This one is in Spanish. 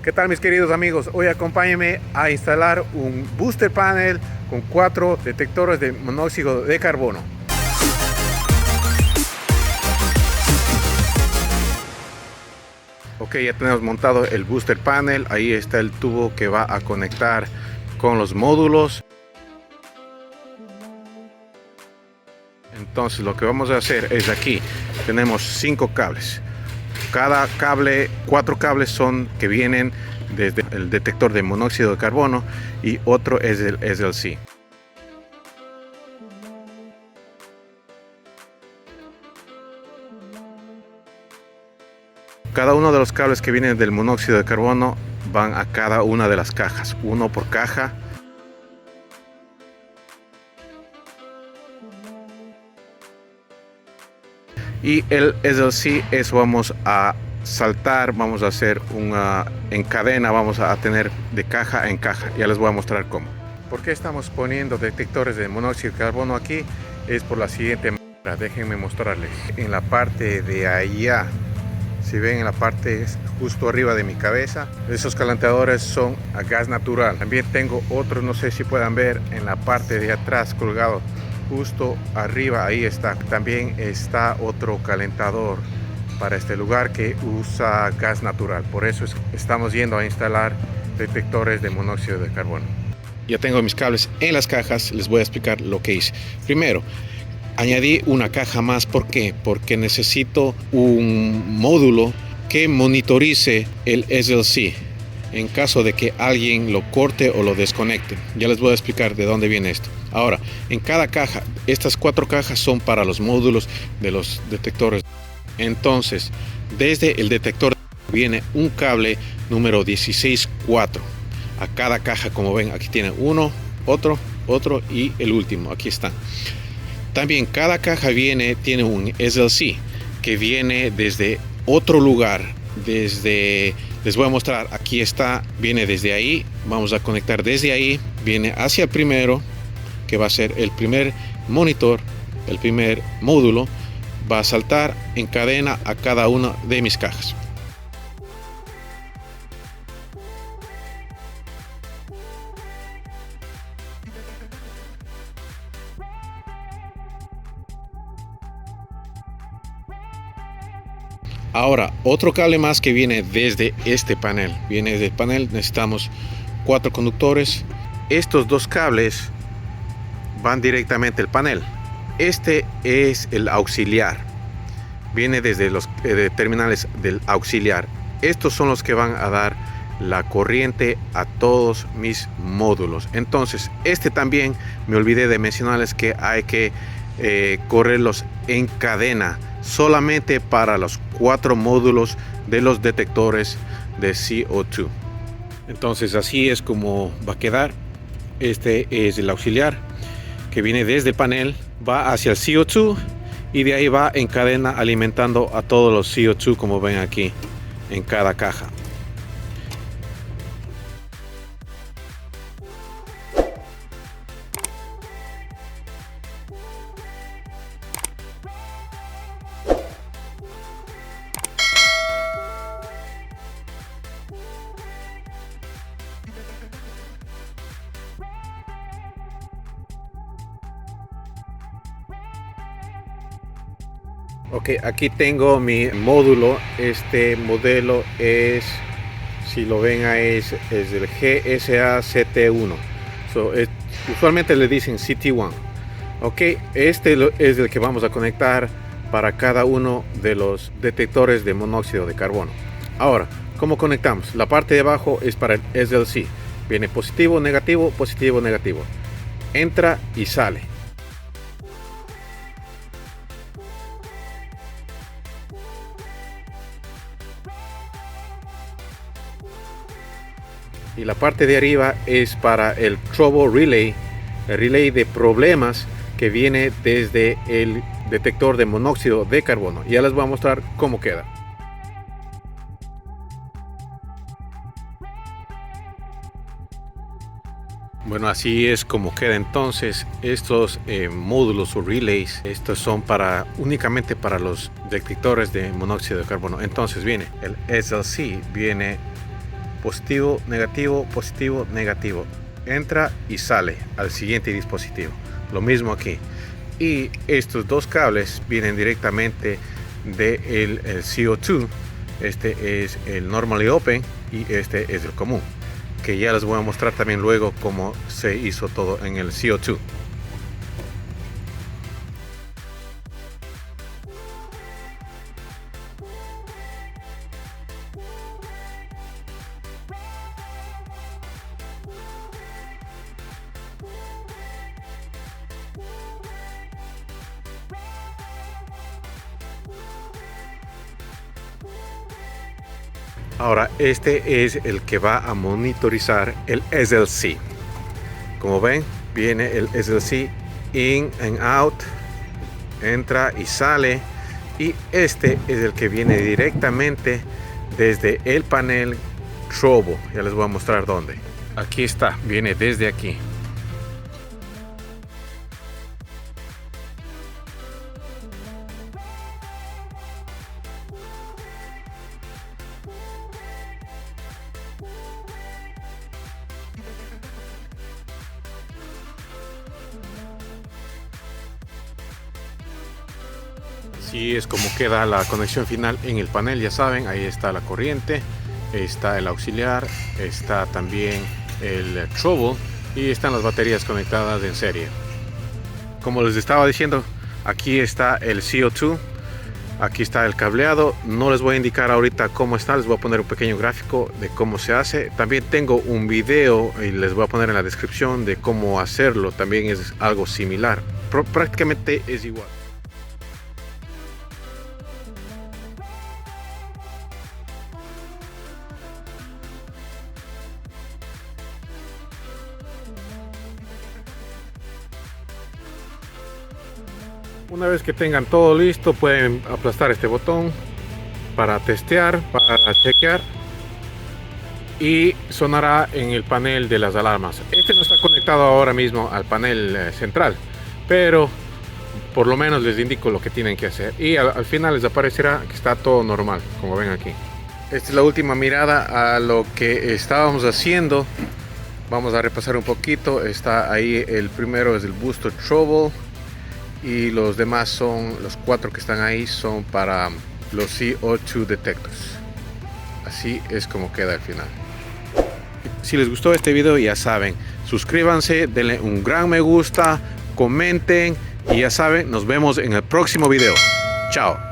¿Qué tal mis queridos amigos? Hoy acompáñenme a instalar un booster panel con 4 detectores de monóxido de carbono. Ok, ya tenemos montado el booster panel. Ahí está el tubo que va a conectar con los módulos. Entonces lo que vamos a hacer es aquí tenemos 5 cables. Cada cable, 4 cables son que vienen desde el detector de monóxido de carbono y otro es el SLC. Cada uno de los cables que vienen del monóxido de carbono van a cada una de las cajas, uno por caja. Y el SLC, eso vamos a saltar, vamos a hacer una en cadena, vamos a tener de caja en caja. Ya les voy a mostrar cómo. ¿Por qué estamos poniendo detectores de monóxido de carbono aquí? Es por la siguiente manera. Déjenme mostrarles. En la parte de allá, si ven en la parte justo arriba de mi cabeza, esos calentadores son a gas natural. También tengo otros, no sé si puedan ver, en la parte de atrás colgado. Justo arriba, ahí está. También está otro calentador para este lugar que usa gas natural. Por eso estamos yendo a instalar detectores de monóxido de carbono. Ya tengo mis cables en las cajas. Les voy a explicar lo que hice. Primero, añadí una caja más. ¿Por qué? Porque necesito un módulo que monitorice el SLC en caso de que alguien lo corte o lo desconecte. Ya les voy a explicar de dónde viene esto. Ahora, en cada caja, estas 4 cajas son para los módulos de los detectores. Entonces, desde el detector viene un cable número 16.4 a cada caja. Como ven, aquí tiene uno, otro y el último. Aquí están. También cada caja tiene un SLC que viene desde otro lugar. Les voy a mostrar, aquí está, viene desde ahí. Vamos a conectar desde ahí, viene hacia el primero, que va a ser el primer monitor, el primer módulo. Va a saltar en cadena a cada una de mis cajas. Ahora, otro cable más que viene desde este panel. Viene del panel, necesitamos 4 conductores. Estos 2 cables van directamente al panel. Este es el auxiliar. Viene desde los terminales del auxiliar. Estos son los que van a dar la corriente a todos mis módulos. Entonces, este también me olvidé de mencionarles que hay que correrlos en cadena. Solamente para los 4 módulos de los detectores de CO2. Entonces así es como va a quedar. Este es el auxiliar que viene desde el panel, va hacia el CO2 y de ahí va en cadena alimentando a todos los CO2 como ven aquí en cada caja. Ok, aquí tengo mi módulo. Este modelo es, si lo ven ahí, es el GSA-CT1. Usualmente le dicen CT1. Ok, este es el que vamos a conectar para cada uno de los detectores de monóxido de carbono. Ahora, ¿cómo conectamos? La parte de abajo es para el SLC. Viene positivo, negativo, positivo, negativo. Entra y sale. Y la parte de arriba es para el Trouble Relay, el relay de problemas que viene desde el detector de monóxido de carbono. Ya les voy a mostrar cómo queda. Bueno, así es como queda entonces. Estos módulos o relays, estos son únicamente para los detectores de monóxido de carbono. Entonces viene el SLC, viene positivo, negativo, positivo, negativo. Entra y sale al siguiente dispositivo. Lo mismo aquí. Y estos dos cables vienen directamente del CO2. Este es el normally open y este es el común, que ya les voy a mostrar también luego cómo se hizo todo en el CO2. Ahora este es el que va a monitorizar el SLC. Como ven, viene el SLC in and out, entra y sale, y este es el que viene directamente desde el panel Trobo. Ya les voy a mostrar dónde. Aquí está, viene desde aquí. Así es como queda la conexión final en el panel. Ya saben, ahí está la corriente, está el auxiliar, está también el Trobo y están las baterías conectadas en serie. Como les estaba diciendo, aquí está el CO2, aquí está el cableado. No les voy a indicar ahorita cómo está, les voy a poner un pequeño gráfico de cómo se hace. También tengo un video y les voy a poner en la descripción de cómo hacerlo. También es algo similar, prácticamente es igual. Una vez que tengan todo listo, pueden aplastar este botón para testear, para chequear, y sonará en el panel de las alarmas. Este no está conectado ahora mismo al panel central, pero por lo menos les indico lo que tienen que hacer, y al final les aparecerá que está todo normal, como ven aquí. Esta es la última mirada a lo que estábamos haciendo. Vamos a repasar un poquito. Está ahí, el primero es el Booster Trobo, y los demás son, los 4 que están ahí son para los CO2 detectors. Así es como queda al final. Si les gustó este video, ya saben, suscríbanse, denle un gran me gusta, comenten, y ya saben, nos vemos en el próximo video. Chao.